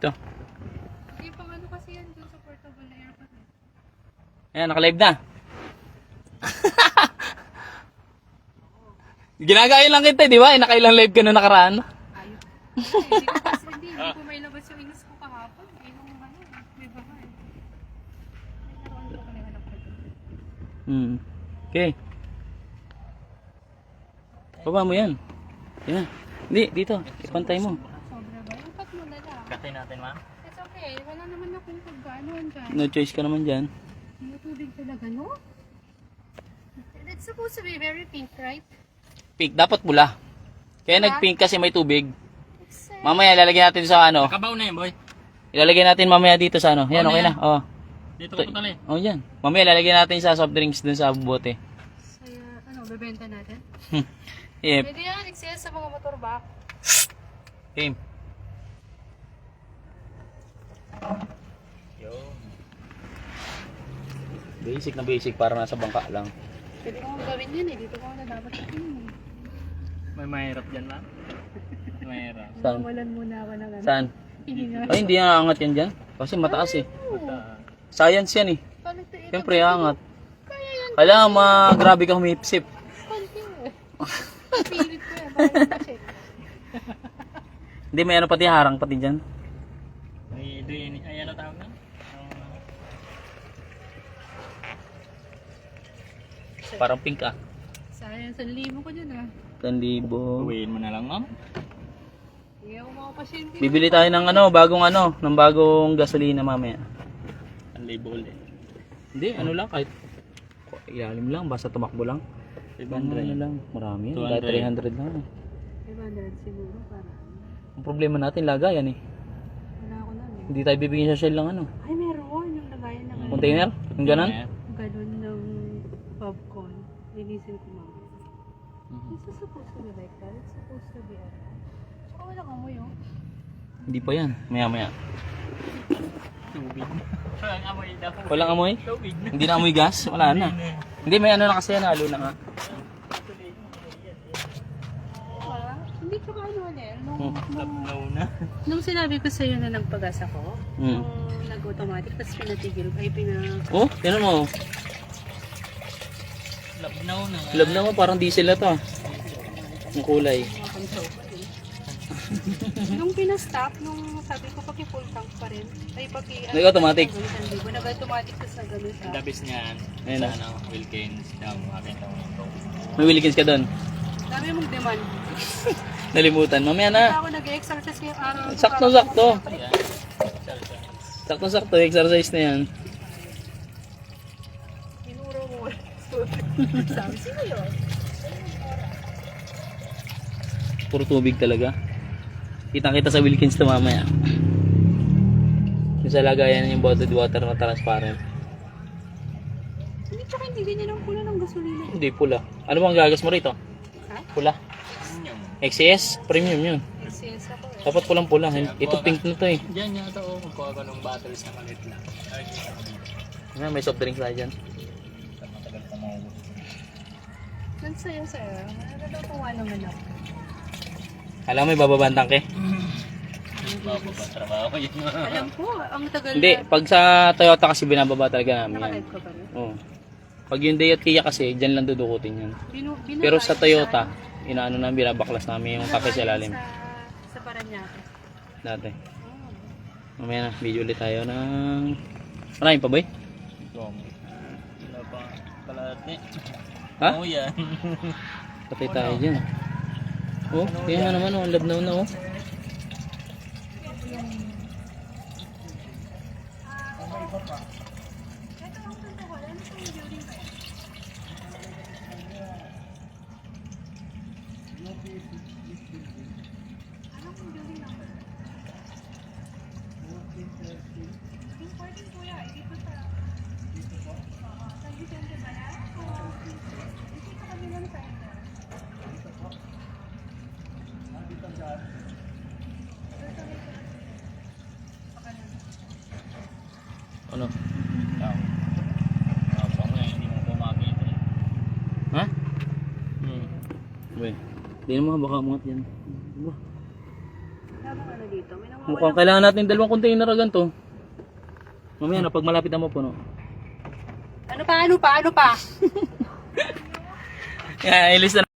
dito. Hindi pang ano kasi yan dun sa portable na aircon. Ayan, naka-live na. Ginagaya lang kita, di ba? Nakailang live ka na nakaraan. Ayun. Hindi ko kasi hindi ko may labas yung inis ko kahapon. Eh, nung ano, may bahay. May naroon ko kami anak ko dun. Okay. Baba mo yan. Yan. Hindi, dito. Ipantay mo. Sobra ba? Ipat mo na lang. Katay natin, ma'am. It's okay. Wala naman akong pagkanoan dyan. No choice ka naman dyan. May tubig talaga, no? It's supposed to be very pink, right? Pink. Dapat pula. Kaya Diba? nag-pink kasi may tubig. It's, Mamaya ilalagay natin sa ano. Nakabaw na yun, boy. Ilalagay natin mamaya dito sa ano. Yan, okay na. Oh. Dito ko putali. Oh, yan. Mamaya ilalagay natin sa soft drinks dun sa bote. Kaya, ano, bebenta natin? Yep. Pwede yan, exist sa mga motor ba? Game. Yo. Basic na basic para nasa bangka lang. Pwede kong gawin yan eh. Dito ko na dapat ito. May mahirap dyan, ma'am. Mahirap. Saan? Mawalan muna ako ng ano. Saan? Hihinga. Ay, hindi na angat yan dyan. Kasi mataas eh. Basta, Science yan eh. Paano ito Siyempre, angat. Kaya yan. Kailangan grabe ka humipsip. Konti eh. Pilit ko yan. Parang kasi. Hindi, may ano pati harang pati dyan. ay ano tawag na? Parang pink ah. Sayang, 1,000 ko dyan ah. 1,000. Uwiin mo na lang, ma'am. Hindi ako mga pasyente. Bibili tayo ng ng bagong gasolina mamaya. Ang label ulit. Hindi, ano lang, kahit ilalim lang, basta tumakbo lang. 500. Ano lang, marami yan. 200. Dahil 300 lang. 500 siguro para. Ang problema natin, lagayan eh. Wala ako na eh. Hindi tayo bibigyan sa Shell ng ano. Ay, meron. Yung lagayan ng Container? Yung ganon? galon ng popcorn. Linisin ko mga. It's not supposed to be like that. It's supposed to be ano. Tsaka walang amoy oh. Hindi pa yan. Maya. Tubig. Walang amoy daw. Walang amoy? Tubig na. Hindi na amoy gas? Wala na. Hindi, may ano na kasi yan. Halo na nga. Diba? Hindi ka ba ano eh. Tabnaw na. Nung sinabi ko sa'yo na nagpagas ako, Hmm. nung nag-automatic, tapos pinatigil, Oh, yan mo. Labnaw na nga. Lab naman, parang diesel na to ah. Ang kulay. Nung pinastop, nung sabi ko paki-full tank pa rin, ay paki... Nag-automatic? Nag-automatic tapos nag-gano'n siya. Dabis niyan. Ayun Sa na. ano, Wilkins. Yung akin daw nito. May Wilkins ka doon. Dami mong demand. Nalimutan. Mamaya na. Ako nag-exercise ngayong araw. Sakto-sakto. Yan. Sakto-sakto. Exercise na yan. Tinuro mo. Sabi, sino yun? Puro tubig talaga. Kitang-kita sa Wilkins to mamaya. Yung sa lagayan yung bottled water na transparent. Hindi, tsaka hindi ganyan ang pula ng gasolina. Hindi, pula. Ano bang gagas mo rito? Ha? Pula. XCS? Premium yun. Exercise ako eh. Dapat pulang-pula. Ito pink na to eh. Diyan yata o magkuha ka ng bottles na malit lang. Ay, May soft drinks tayo dyan. matagal pa maubos. Nagsaya sa'yo. Nalatuwa naman ako. Alam mo, may bababang tangke. Bababa trabaho yun. Alam ko, ang tagal Hindi, pag sa Toyota kasi binababa talaga namin yan. Nakalive ko ba rin? Oo. Pag yung Day at Kia kasi, dyan lang dudukutin yan. Binaba Pero sa yun Toyota, inaano na, binabaklas namin yung kape sa ilalim. Sa Paranaque. Dati. Oh. Mamaya na, video ulit tayo ng... Maraming pa boy? Wala pa. Kalahati. Ha? Oo yan. Patay tayo dyan. Oh, kaya nga naman, oh, ang labnaw na oh. Ano? Abang nga, hindi mo po makita eh. Ha? Uy, hindi naman baka umangat yan. Diba? Wala bang ano dito? dito. May nawawala. Mukhang kailangan natin dalawang container na ganito. Mamaya na, pag malapit na mo puno. Ano pa? Yeah, ilis na.